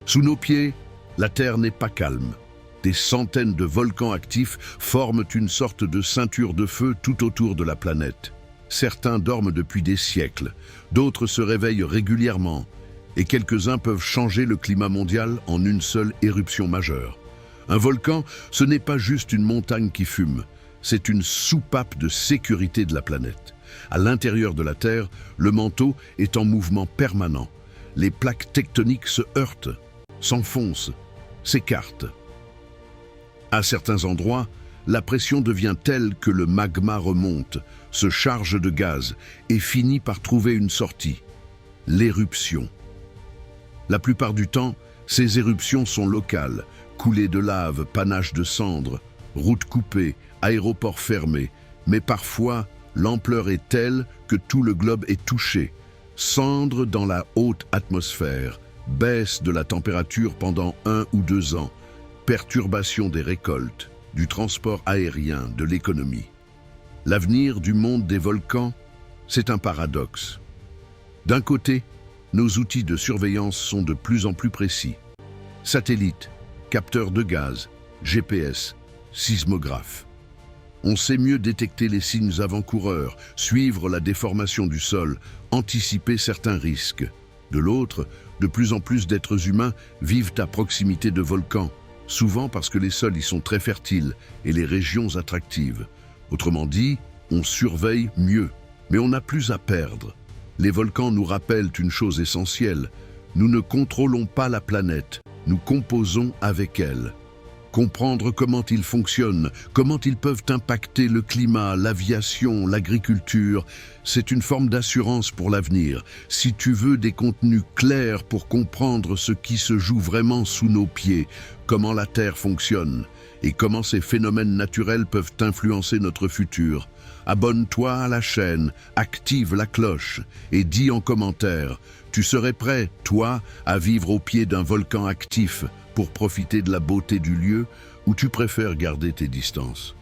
Sous nos pieds, la Terre n'est pas calme. Des centaines de volcans actifs forment une sorte de ceinture de feu tout autour de la planète. Certains dorment depuis des siècles, d'autres se réveillent régulièrement, et quelques-uns peuvent changer le climat mondial en une seule éruption majeure. Un volcan, ce n'est pas juste une montagne qui fume, c'est une soupape de sécurité de la planète. À l'intérieur de la Terre, le manteau est en mouvement permanent. Les plaques tectoniques se heurtent, s'enfoncent, s'écartent. À certains endroits, la pression devient telle que le magma remonte, se charge de gaz et finit par trouver une sortie, l'éruption. La plupart du temps, ces éruptions sont locales, coulées de lave, panache de cendres, routes coupées, aéroports fermés, mais parfois, l'ampleur est telle que tout le globe est touché. Cendres dans la haute atmosphère, baisse de la température pendant 1 ou 2 ans, perturbation des récoltes, du transport aérien, de l'économie. L'avenir du monde des volcans, c'est un paradoxe. D'un côté, nos outils de surveillance sont de plus en plus précis. Satellites, capteurs de gaz, GPS, sismographes. On sait mieux détecter les signes avant-coureurs, suivre la déformation du sol, anticiper certains risques. De l'autre, de plus en plus d'êtres humains vivent à proximité de volcans, souvent parce que les sols y sont très fertiles et les régions attractives. Autrement dit, on surveille mieux, mais on n'a plus à perdre. Les volcans nous rappellent une chose essentielle. Nous ne contrôlons pas la planète, nous composons avec elle. Comprendre comment ils fonctionnent, comment ils peuvent impacter le climat, l'aviation, l'agriculture, c'est une forme d'assurance pour l'avenir. Si tu veux des contenus clairs pour comprendre ce qui se joue vraiment sous nos pieds, comment la Terre fonctionne et comment ces phénomènes naturels peuvent influencer notre futur, abonne-toi à la chaîne, active la cloche et dis en commentaire, tu serais prêt, toi, à vivre au pied d'un volcan actif pour profiter de la beauté du lieu ou tu préfères garder tes distances?